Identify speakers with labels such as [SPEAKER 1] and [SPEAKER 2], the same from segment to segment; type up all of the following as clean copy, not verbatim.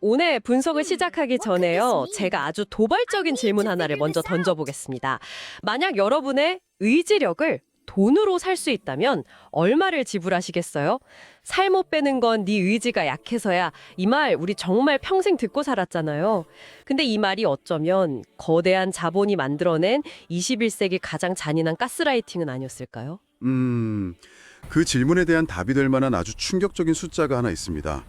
[SPEAKER 1] 오늘 분석을 시작하기 전에요. 제가 아주 도발적인 질문 하나를 먼저 던져보겠습니다. 만약 여러분의 의지력을 돈으로 살 수 있다면 얼마를 지불하시겠어요? 살 못 빼는 건 네 의지가 약해서야. 이 말 우리 정말 평생 듣고 살았잖아요. 근데 이 말이 어쩌면 거대한 자본이 만들어낸 21세기 가장 잔인한 가스라이팅은 아니었을까요?
[SPEAKER 2] 그 질문에 대한 답이 될 만한 아주 충격적인 숫자가 하나 있습니다.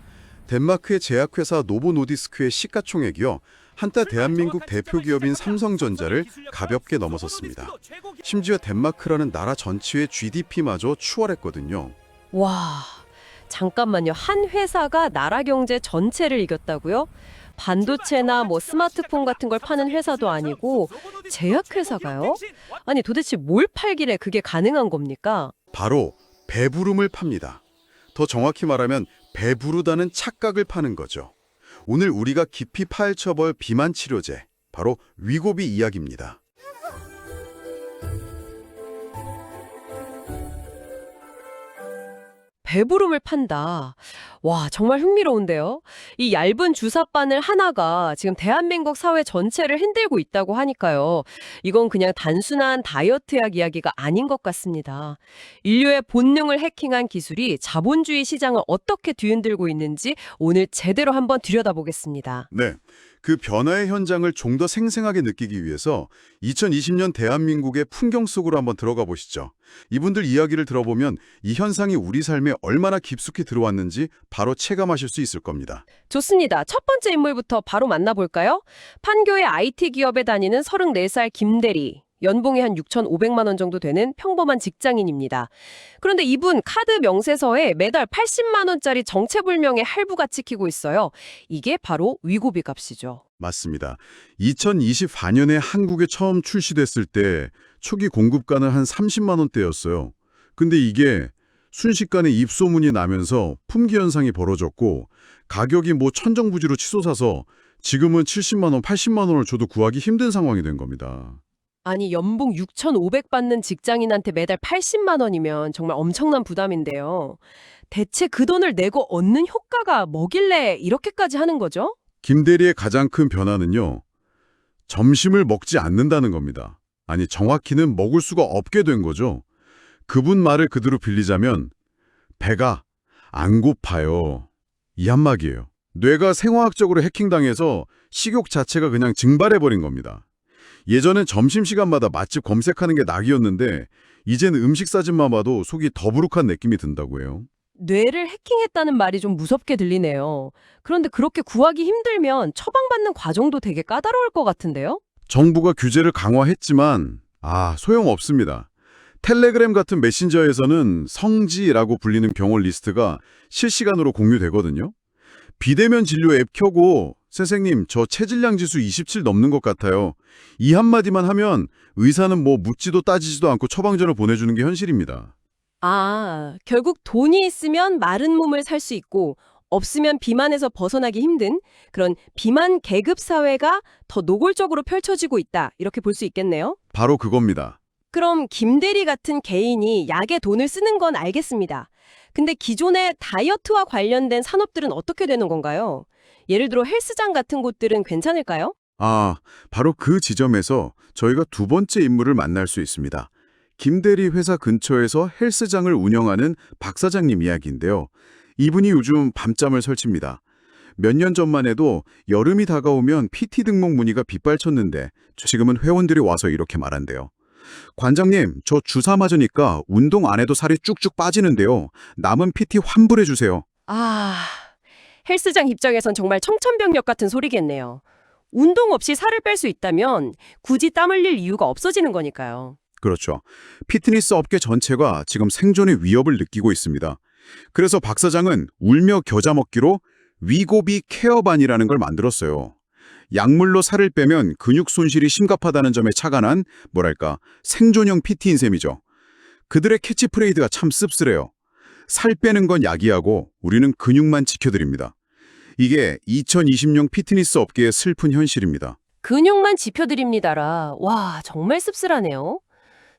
[SPEAKER 2] 덴마크의 제약회사 노보노디스크의 시가총액이요. 한때 대한민국 대표 기업인 삼성전자를 가볍게 넘어섰습니다. 심지어 덴마크라는 나라 전체의 GDP마저 추월했거든요.
[SPEAKER 1] 와, 잠깐만요. 한 회사가 나라 경제 전체를 이겼다고요? 반도체나 뭐 스마트폰 같은 걸 파는 회사도 아니고 제약회사가요? 아니 도대체 뭘 팔길래 그게 가능한 겁니까?
[SPEAKER 2] 바로 배부름을 팝니다. 더 정확히 말하면 배부르다는 착각을 파는 거죠. 오늘 우리가 깊이 파헤쳐볼 비만 치료제, 바로 위고비 이야기입니다.
[SPEAKER 1] 배부름을 판다. 와, 정말 흥미로운데요. 이 얇은 주사바늘 하나가 지금 대한민국 사회 전체를 흔들고 있다고 하니까요. 이건 그냥 단순한 다이어트약 이야기가 아닌 것 같습니다. 인류의 본능을 해킹한 기술이 자본주의 시장을 어떻게 뒤흔들고 있는지 오늘 제대로 한번 들여다보겠습니다.
[SPEAKER 2] 네, 그 변화의 현장을 좀 더 생생하게 느끼기 위해서 2020년 대한민국의 풍경 속으로 한번 들어가 보시죠. 이분들 이야기를 들어보면 이 현상이 우리 삶에 얼마나 깊숙이 들어왔는지 바로 체감하실 수 있을 겁니다.
[SPEAKER 1] 좋습니다. 첫 번째 인물부터 바로 만나볼까요? 판교의 IT 기업에 다니는 34살 김대리. 연봉이 한 6,500만 원 정도 되는 평범한 직장인입니다. 그런데 이분 카드 명세서에 매달 80만 원짜리 정체불명의 할부가 찍히고 있어요. 이게 바로 위고비 값이죠.
[SPEAKER 2] 맞습니다. 2024년에 한국에 처음 출시됐을 때 초기 공급가는 한 30만 원대였어요. 근데 이게 순식간에 입소문이 나면서 품귀 현상이 벌어졌고 가격이 뭐 천정부지로 치솟아서 지금은 70만 원, 80만 원을 줘도 구하기 힘든 상황이 된 겁니다.
[SPEAKER 1] 아니 연봉 6,500 받는 직장인한테 매달 80만 원이면 정말 엄청난 부담인데요. 대체 그 돈을 내고 얻는 효과가 뭐길래 이렇게까지 하는 거죠?
[SPEAKER 2] 김 대리의 가장 큰 변화는요. 점심을 먹지 않는다는 겁니다. 아니 정확히는 먹을 수가 없게 된 거죠. 그분 말을 그대로 빌리자면 배가 안 고파요. 이 한마디예요. 뇌가 생화학적으로 해킹당해서 식욕 자체가 그냥 증발해버린 겁니다. 예전엔 점심시간마다 맛집 검색하는 게 낙이었는데 이젠 음식 사진만 봐도 속이 더부룩한 느낌이 든다고 해요.
[SPEAKER 1] 뇌를 해킹했다는 말이 좀 무섭게 들리네요. 그런데 그렇게 구하기 힘들면 처방받는 과정도 되게 까다로울 것 같은데요?
[SPEAKER 2] 정부가 규제를 강화했지만 소용없습니다. 텔레그램 같은 메신저에서는 성지라고 불리는 병원 리스트가 실시간으로 공유되거든요. 비대면 진료 앱 켜고 선생님 저 체질량 지수 27 넘는 것 같아요. 이 한마디만 하면 의사는 뭐 묻지도 따지지도 않고 처방전을 보내주는 게 현실입니다.
[SPEAKER 1] 아, 결국 돈이 있으면 마른 몸을 살 수 있고 없으면 비만에서 벗어나기 힘든 그런 비만 계급 사회가 더 노골적으로 펼쳐지고 있다. 이렇게 볼 수 있겠네요.
[SPEAKER 2] 바로 그겁니다.
[SPEAKER 1] 그럼 김대리 같은 개인이 약에 돈을 쓰는 건 알겠습니다. 근데 기존의 다이어트와 관련된 산업들은 어떻게 되는 건가요? 예를 들어 헬스장 같은 곳들은 괜찮을까요?
[SPEAKER 2] 바로 그 지점에서 저희가 두 번째 인물을 만날 수 있습니다. 김대리 회사 근처에서 헬스장을 운영하는 박 사장님 이야기인데요. 이분이 요즘 밤잠을 설칩니다. 몇 년 전만 해도 여름이 다가오면 PT 등록 문의가 빗발쳤는데 지금은 회원들이 와서 이렇게 말한대요. 관장님, 저 주사 맞으니까 운동 안 해도 살이 쭉쭉 빠지는데요. 남은 PT 환불해 주세요.
[SPEAKER 1] 헬스장 입장에선 정말 청천벽력 같은 소리겠네요. 운동 없이 살을 뺄 수 있다면 굳이 땀 흘릴 이유가 없어지는 거니까요.
[SPEAKER 2] 그렇죠. 피트니스 업계 전체가 지금 생존의 위협을 느끼고 있습니다. 그래서 박 사장은 울며 겨자 먹기로 위고비 케어반이라는 걸 만들었어요. 약물로 살을 빼면 근육 손실이 심각하다는 점에 착안한 생존형 PT인 셈이죠. 그들의 캐치프레이즈가 참 씁쓸해요. 살 빼는 건 약이하고 우리는 근육만 지켜드립니다. 이게 2020년 피트니스 업계의 슬픈 현실입니다.
[SPEAKER 1] 근육만 지켜드립니다라. 와, 정말 씁쓸하네요.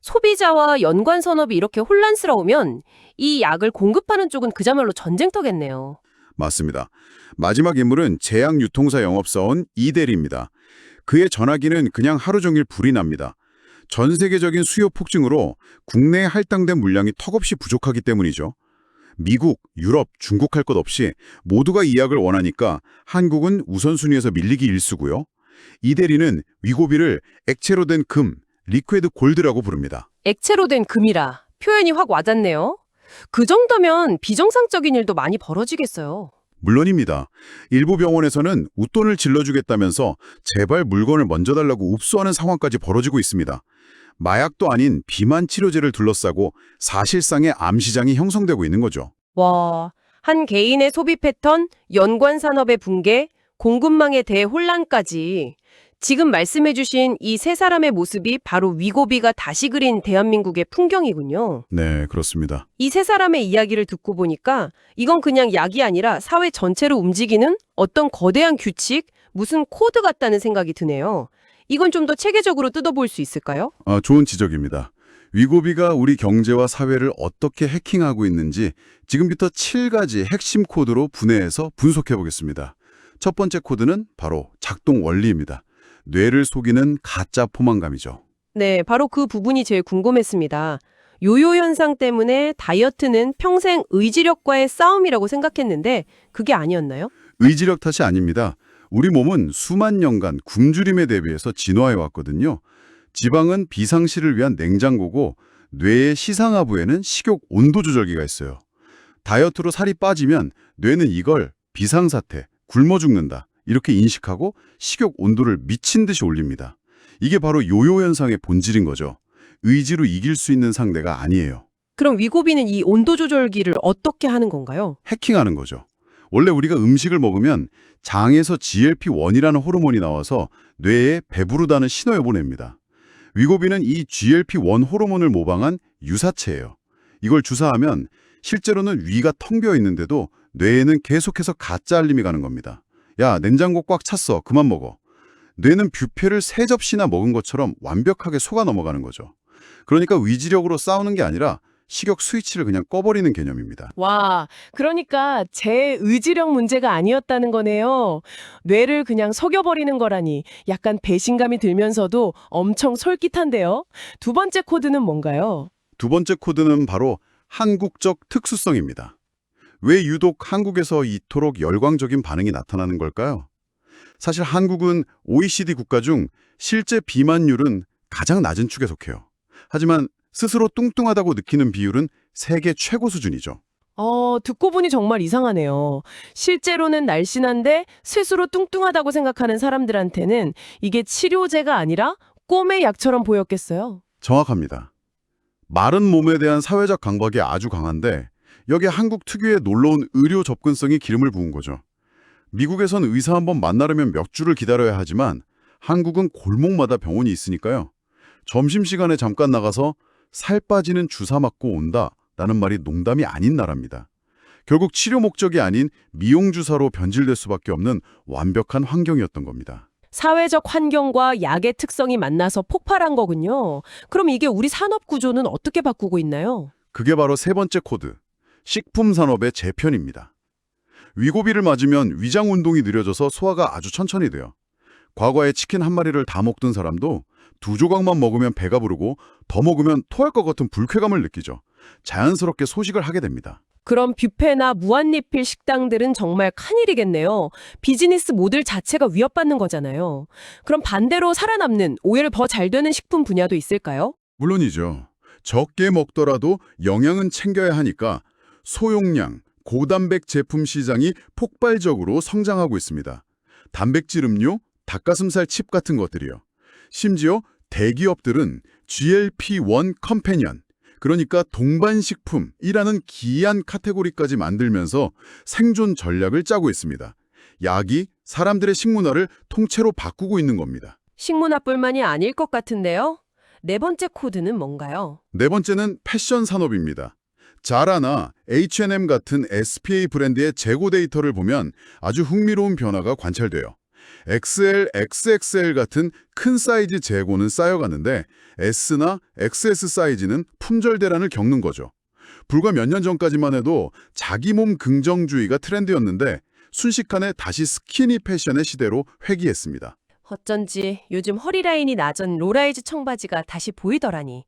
[SPEAKER 1] 소비자와 연관 산업이 이렇게 혼란스러우면 이 약을 공급하는 쪽은 그야말로 전쟁터겠네요.
[SPEAKER 2] 맞습니다. 마지막 인물은 제약유통사 영업사원 이대리입니다. 그의 전화기는 그냥 하루 종일 불이 납니다. 전 세계적인 수요 폭증으로 국내에 할당된 물량이 턱없이 부족하기 때문이죠. 미국, 유럽, 중국 할 것 없이 모두가 이 약을 원하니까 한국은 우선순위에서 밀리기 일쑤고요. 이 대리는 위고비를 액체로 된 금, 리퀴드 골드라고 부릅니다.
[SPEAKER 1] 액체로 된 금이라 표현이 확 와닿네요. 그 정도면 비정상적인 일도 많이 벌어지겠어요.
[SPEAKER 2] 물론입니다. 일부 병원에서는 웃돈을 질러주겠다면서 제발 물건을 먼저 달라고 읍소하는 상황까지 벌어지고 있습니다. 마약도 아닌 비만 치료제를 둘러싸고 사실상의 암시장이 형성되고 있는 거죠.
[SPEAKER 1] 와, 한 개인의 소비 패턴, 연관 산업의 붕괴, 공급망의 대혼란까지 지금 말씀해주신 이 세 사람의 모습이 바로 위고비가 다시 그린 대한민국의 풍경이군요.
[SPEAKER 2] 네, 그렇습니다.
[SPEAKER 1] 이 세 사람의 이야기를 듣고 보니까 이건 그냥 약이 아니라 사회 전체로 움직이는 어떤 거대한 규칙, 무슨 코드 같다는 생각이 드네요. 이건 좀 더 체계적으로 뜯어볼 수 있을까요?
[SPEAKER 2] 좋은 지적입니다. 위고비가 우리 경제와 사회를 어떻게 해킹하고 있는지 지금부터 7가지 핵심 코드로 분해해서 분석해 보겠습니다. 첫 번째 코드는 바로 작동 원리입니다. 뇌를 속이는 가짜 포만감이죠.
[SPEAKER 1] 네, 바로 그 부분이 제일 궁금했습니다. 요요 현상 때문에 다이어트는 평생 의지력과의 싸움이라고 생각했는데 그게 아니었나요?
[SPEAKER 2] 의지력 탓이 아닙니다. 우리 몸은 수만 년간 굶주림에 대비해서 진화해 왔거든요. 지방은 비상시를 위한 냉장고고 뇌의 시상하부에는 식욕 온도 조절기가 있어요. 다이어트로 살이 빠지면 뇌는 이걸 비상사태, 굶어 죽는다 이렇게 인식하고 식욕 온도를 미친 듯이 올립니다. 이게 바로 요요 현상의 본질인 거죠. 의지로 이길 수 있는 상대가 아니에요.
[SPEAKER 1] 그럼 위고비는 이 온도 조절기를 어떻게 하는 건가요?
[SPEAKER 2] 해킹하는 거죠. 원래 우리가 음식을 먹으면 장에서 GLP-1이라는 호르몬이 나와서 뇌에 배부르다는 신호를 보냅니다. 위고비는 이 GLP-1 호르몬을 모방한 유사체예요. 이걸 주사하면 실제로는 위가 텅 비어 있는데도 뇌에는 계속해서 가짜 알림이 가는 겁니다. 야, 냉장고 꽉 찼어. 그만 먹어. 뇌는 뷔페를 3접시나 먹은 것처럼 완벽하게 속아 넘어가는 거죠. 그러니까 의지력으로 싸우는 게 아니라 식욕 스위치를 그냥 꺼버리는 개념입니다.
[SPEAKER 3] 와, 그러니까 제 의지력 문제가 아니었다는 거네요. 뇌를 그냥 속여버리는 거라니 약간 배신감이 들면서도 엄청 솔깃한데요. 두 번째 코드는 뭔가요?
[SPEAKER 2] 두 번째 코드는 바로 한국적 특수성입니다. 왜 유독 한국에서 이토록 열광적인 반응이 나타나는 걸까요? 사실 한국은 OECD 국가 중 실제 비만율은 가장 낮은 축에 속해요. 하지만 스스로 뚱뚱하다고 느끼는 비율은 세계 최고 수준이죠.
[SPEAKER 3] 듣고 보니 정말 이상하네요. 실제로는 날씬한데 스스로 뚱뚱하다고 생각하는 사람들한테는 이게 치료제가 아니라 꿈의 약처럼 보였겠어요.
[SPEAKER 2] 정확합니다. 마른 몸에 대한 사회적 강박이 아주 강한데 여기에 한국 특유의 놀라운 의료 접근성이 기름을 부은 거죠. 미국에선 의사 한번 만나려면 몇 주를 기다려야 하지만 한국은 골목마다 병원이 있으니까요. 점심시간에 잠깐 나가서 살 빠지는 주사 맞고 온다라는 말이 농담이 아닌 나라입니다. 결국 치료 목적이 아닌 미용 주사로 변질될 수밖에 없는 완벽한 환경이었던 겁니다.
[SPEAKER 3] 사회적 환경과 약의 특성이 만나서 폭발한 거군요. 그럼 이게 우리 산업 구조는 어떻게 바꾸고 있나요?
[SPEAKER 2] 그게 바로 세 번째 코드, 식품 산업의 재편입니다. 위고비를 맞으면 위장 운동이 느려져서 소화가 아주 천천히 돼요. 과거에 치킨 한 마리를 다 먹던 사람도 2조각만 먹으면 배가 부르고 더 먹으면 토할 것 같은 불쾌감을 느끼죠. 자연스럽게 소식을 하게 됩니다.
[SPEAKER 3] 그럼 뷔페나 무한리필 식당들은 정말 큰일이겠네요. 비즈니스 모델 자체가 위협받는 거잖아요. 그럼 반대로 살아남는 오히려 더 잘 되는 식품 분야도 있을까요?
[SPEAKER 2] 물론이죠. 적게 먹더라도 영양은 챙겨야 하니까 소용량, 고단백 제품 시장이 폭발적으로 성장하고 있습니다. 단백질 음료, 닭가슴살 칩 같은 것들이요. 심지어 대기업들은 GLP-1 컴패니언, 그러니까 동반식품이라는 기이한 카테고리까지 만들면서 생존 전략을 짜고 있습니다. 약이 사람들의 식문화를 통째로 바꾸고 있는 겁니다.
[SPEAKER 1] 식문화뿐만이 아닐 것 같은데요. 네 번째 코드는 뭔가요?
[SPEAKER 2] 네 번째는 패션 산업입니다. 자라나 H&M 같은 SPA 브랜드의 재고 데이터를 보면 아주 흥미로운 변화가 관찰돼요. XL, XXL 같은 큰 사이즈 재고는 쌓여가는데 S나 XS 사이즈는 품절 대란을 겪는 거죠. 불과 몇 년 전까지만 해도 자기 몸 긍정주의가 트렌드였는데 순식간에 다시 스키니 패션의 시대로 회귀했습니다.
[SPEAKER 1] 어쩐지 요즘 허리 라인이 낮은 로라이즈 청바지가 다시 보이더라니.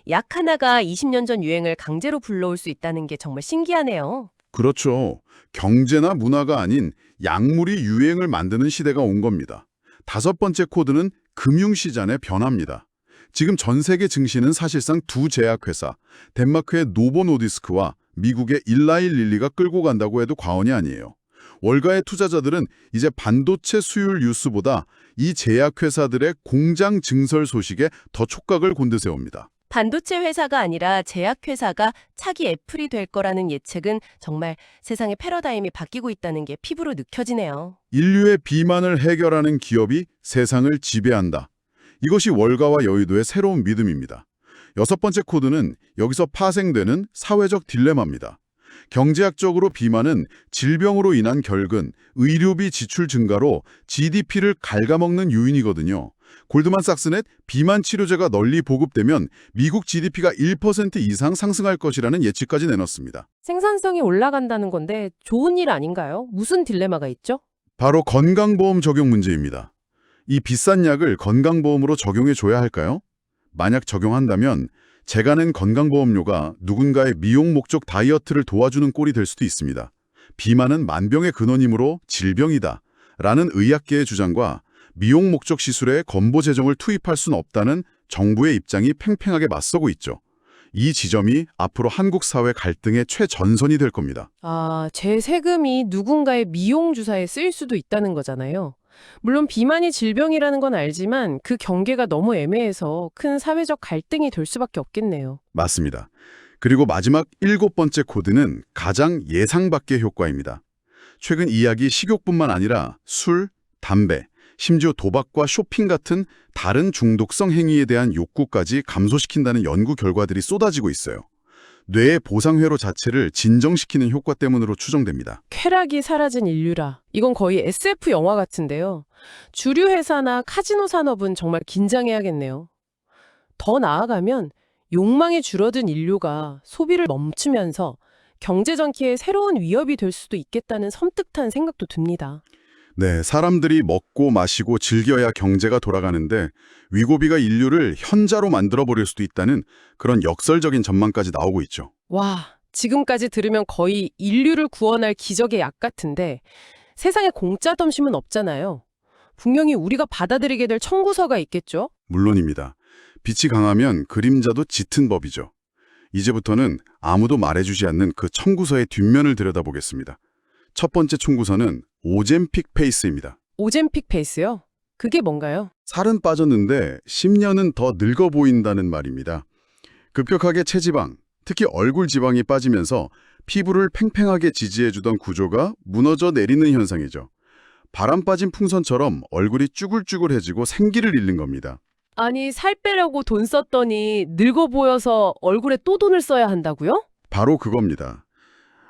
[SPEAKER 1] 약 하나가 20년 전 유행을 강제로 불러올 수 있다는 게 정말 신기하네요.
[SPEAKER 2] 그렇죠. 경제나 문화가 아닌 약물이 유행을 만드는 시대가 온 겁니다. 다섯 번째 코드는 금융시장의 변화입니다. 지금 전 세계 증시는 사실상 두 제약회사, 덴마크의 노보 노디스크와 미국의 일라이 릴리가 끌고 간다고 해도 과언이 아니에요. 월가의 투자자들은 이제 반도체 수율 뉴스보다 이 제약회사들의 공장 증설 소식에 더 촉각을 곤두세웁니다.
[SPEAKER 1] 반도체 회사가 아니라 제약회사가 차기 애플이 될 거라는 예측은 정말 세상의 패러다임이 바뀌고 있다는 게 피부로 느껴지네요.
[SPEAKER 2] 인류의 비만을 해결하는 기업이 세상을 지배한다. 이것이 월가와 여의도의 새로운 믿음입니다. 여섯 번째 코드는 여기서 파생되는 사회적 딜레마입니다. 경제학적으로 비만은 질병으로 인한 결근, 의료비 지출 증가로 GDP를 갉아먹는 요인이거든요. 골드만삭스는 비만 치료제가 널리 보급되면 미국 GDP가 1% 이상 상승할 것이라는 예측까지 내놨습니다.
[SPEAKER 1] 생산성이 올라간다는 건데 좋은 일 아닌가요? 무슨 딜레마가 있죠?
[SPEAKER 2] 바로 건강보험 적용 문제입니다. 이 비싼 약을 건강보험으로 적용해 줘야 할까요? 만약 적용한다면 제가 낸 건강보험료가 누군가의 미용 목적 다이어트를 도와주는 꼴이 될 수도 있습니다. 비만은 만병의 근원이므로 질병이다 라는 의학계의 주장과 미용 목적 시술에 건보 재정을 투입할 수는 없다는 정부의 입장이 팽팽하게 맞서고 있죠. 이 지점이 앞으로 한국 사회 갈등의 최전선이 될 겁니다.
[SPEAKER 3] 아, 제 세금이 누군가의 미용 주사에 쓰일 수도 있다는 거잖아요. 물론 비만이 질병이라는 건 알지만 그 경계가 너무 애매해서 큰 사회적 갈등이 될 수밖에 없겠네요.
[SPEAKER 2] 맞습니다. 그리고 마지막 일곱 번째 코드는 가장 예상 밖의 효과입니다. 최근 이야기 식욕뿐만 아니라 술, 담배, 심지어 도박과 쇼핑 같은 다른 중독성 행위에 대한 욕구까지 감소시킨다는 연구 결과들이 쏟아지고 있어요. 뇌의 보상회로 자체를 진정시키는 효과 때문으로 추정됩니다.
[SPEAKER 3] 쾌락이 사라진 인류라. 이건 거의 SF 영화 같은데요. 주류 회사나 카지노 산업은 정말 긴장해야겠네요. 더 나아가면 욕망이 줄어든 인류가 소비를 멈추면서 경제 전기에 새로운 위협이 될 수도 있겠다는 섬뜩한 생각도 듭니다.
[SPEAKER 2] 네, 사람들이 먹고 마시고 즐겨야 경제가 돌아가는데 위고비가 인류를 현자로 만들어버릴 수도 있다는 그런 역설적인 전망까지 나오고 있죠.
[SPEAKER 3] 와, 지금까지 들으면 거의 인류를 구원할 기적의 약 같은데 세상에 공짜 점심은 없잖아요. 분명히 우리가 받아들이게 될 청구서가 있겠죠?
[SPEAKER 2] 물론입니다. 빛이 강하면 그림자도 짙은 법이죠. 이제부터는 아무도 말해주지 않는 그 청구서의 뒷면을 들여다보겠습니다. 첫 번째 청구서는 오젬픽 페이스입니다.
[SPEAKER 3] 오젬픽 페이스요? 그게 뭔가요?
[SPEAKER 2] 살은 빠졌는데 10년은 더 늙어 보인다는 말입니다. 급격하게 체지방, 특히 얼굴 지방이 빠지면서 피부를 팽팽하게 지지해주던 구조가 무너져 내리는 현상이죠. 바람 빠진 풍선처럼 얼굴이 쭈글쭈글해지고 생기를 잃는 겁니다.
[SPEAKER 3] 아니, 살 빼려고 돈 썼더니 늙어 보여서 얼굴에 또 돈을 써야 한다고요?
[SPEAKER 2] 바로 그겁니다.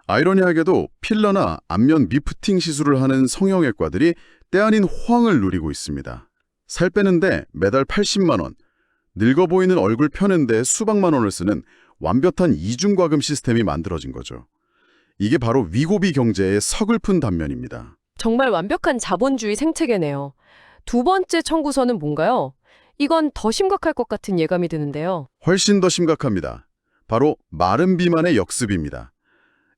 [SPEAKER 2] 아이러니하게도 필러나 안면 리프팅 시술을 하는 성형외과들이 때 아닌 호황을 누리고 있습니다. 살 빼는데 매달 80만 원, 늙어 보이는 얼굴 펴는데 수백만 원을 쓰는 완벽한 이중과금 시스템이 만들어진 거죠. 이게 바로 위고비 경제의 서글픈 단면입니다.
[SPEAKER 1] 정말 완벽한 자본주의 생태계네요. 두 번째 청구서는 뭔가요? 이건 더 심각할 것 같은 예감이 드는데요.
[SPEAKER 2] 훨씬 더 심각합니다. 바로 마른 비만의 역습입니다.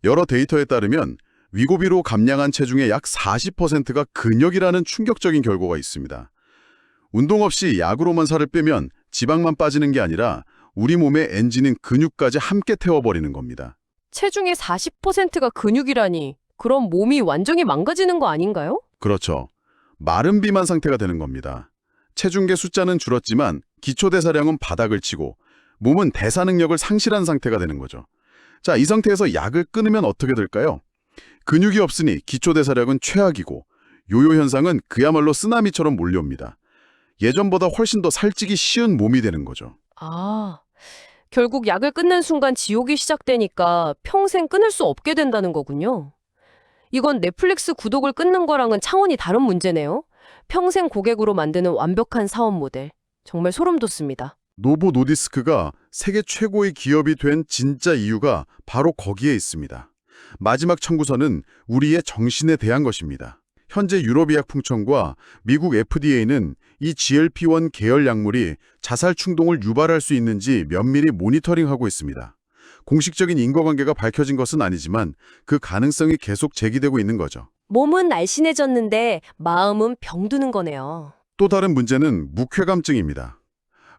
[SPEAKER 2] 여러 데이터에 따르면 위고비로 감량한 체중의 약 40%가 근육이라는 충격적인 결과가 있습니다. 운동 없이 약으로만 살을 빼면 지방만 빠지는 게 아니라 우리 몸의 엔진인 근육까지 함께 태워버리는 겁니다.
[SPEAKER 1] 체중의 40%가 근육이라니 그럼 몸이 완전히 망가지는 거 아닌가요?
[SPEAKER 2] 그렇죠. 마른 비만 상태가 되는 겁니다. 체중계 숫자는 줄었지만 기초대사량은 바닥을 치고 몸은 대사 능력을 상실한 상태가 되는 거죠. 자, 이 상태에서 약을 끊으면 어떻게 될까요? 근육이 없으니 기초대사량은 최악이고 요요 현상은 그야말로 쓰나미처럼 몰려옵니다. 예전보다 훨씬 더 살찌기 쉬운 몸이 되는 거죠.
[SPEAKER 1] 아, 결국 약을 끊는 순간 지옥이 시작되니까 평생 끊을 수 없게 된다는 거군요. 이건 넷플릭스 구독을 끊는 거랑은 차원이 다른 문제네요. 평생 고객으로 만드는 완벽한 사업 모델. 정말 소름 돋습니다.
[SPEAKER 2] 노보 노디스크가 세계 최고의 기업이 된 진짜 이유가 바로 거기에 있습니다. 마지막 청구서는 우리의 정신에 대한 것입니다. 현재 유럽의약품청과 미국 FDA는 이 GLP-1 계열 약물이 자살 충동을 유발할 수 있는지 면밀히 모니터링하고 있습니다. 공식적인 인과관계가 밝혀진 것은 아니지만 그 가능성이 계속 제기되고 있는 거죠.
[SPEAKER 1] 몸은 날씬해졌는데 마음은 병드는 거네요.
[SPEAKER 2] 또 다른 문제는 묵회감증입니다.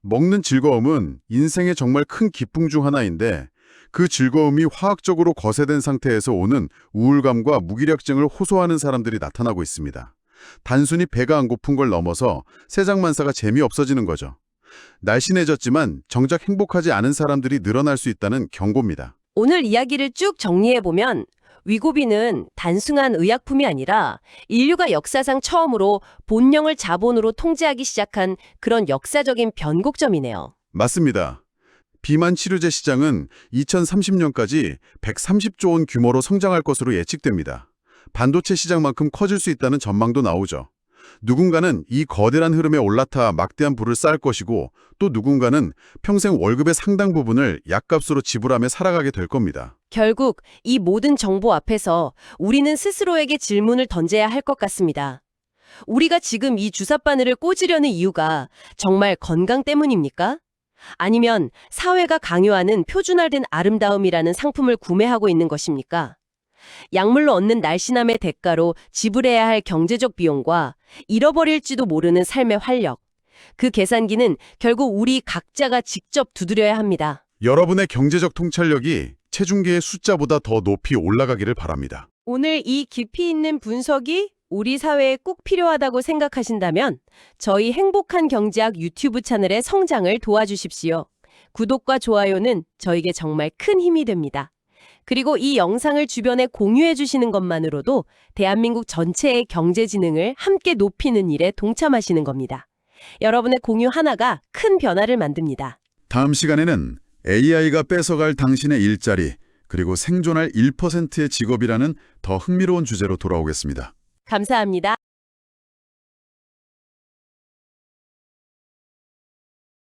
[SPEAKER 2] 먹는 즐거움은 인생의 정말 큰 기쁨 중 하나인데 그 즐거움이 화학적으로 거세된 상태에서 오는 우울감과 무기력증을 호소하는 사람들이 나타나고 있습니다. 단순히 배가 안 고픈 걸 넘어서 세상만사가 재미없어지는 거죠. 날씬해졌지만 정작 행복하지 않은 사람들이 늘어날 수 있다는 경고입니다.
[SPEAKER 1] 오늘 이야기를 쭉 정리해보면 위고비는 단순한 의약품이 아니라 인류가 역사상 처음으로 본령을 자본으로 통제하기 시작한 그런 역사적인 변곡점이네요.
[SPEAKER 2] 맞습니다. 비만 치료제 시장은 2030년까지 130조 원 규모로 성장할 것으로 예측됩니다. 반도체 시장만큼 커질 수 있다는 전망도 나오죠. 누군가는 이 거대한 흐름에 올라타 막대한 부를 쌓을 것이고 또 누군가는 평생 월급의 상당 부분을 약값으로 지불하며 살아가게 될 겁니다.
[SPEAKER 1] 결국 이 모든 정보 앞에서 우리는 스스로에게 질문을 던져야 할 것 같습니다. 우리가 지금 이 주사바늘을 꽂으려는 이유가 정말 건강 때문입니까? 아니면 사회가 강요하는 표준화된 아름다움이라는 상품을 구매하고 있는 것입니까? 약물로 얻는 날씬함의 대가로 지불해야 할 경제적 비용과 잃어버릴지도 모르는 삶의 활력. 그 계산기는 결국 우리 각자가 직접 두드려야 합니다.
[SPEAKER 2] 여러분의 경제적 통찰력이 체중계의 숫자보다 더 높이 올라가기를 바랍니다.
[SPEAKER 1] 오늘 이 깊이 있는 분석이 우리 사회에 꼭 필요하다고 생각하신다면 저희 행복한 경제학 유튜브 채널의 성장을 도와주십시오. 구독과 좋아요는 저에게 정말 큰 힘이 됩니다. 그리고 이 영상을 주변에 공유해 주시는 것만으로도 대한민국 전체의 경제지능을 함께 높이는 일에 동참하시는 겁니다. 여러분의 공유 하나가 큰 변화를 만듭니다.
[SPEAKER 2] 다음 시간에는 AI가 뺏어갈 당신의 일자리, 그리고 생존할 1%의 직업이라는 더 흥미로운 주제로 돌아오겠습니다.
[SPEAKER 1] 감사합니다.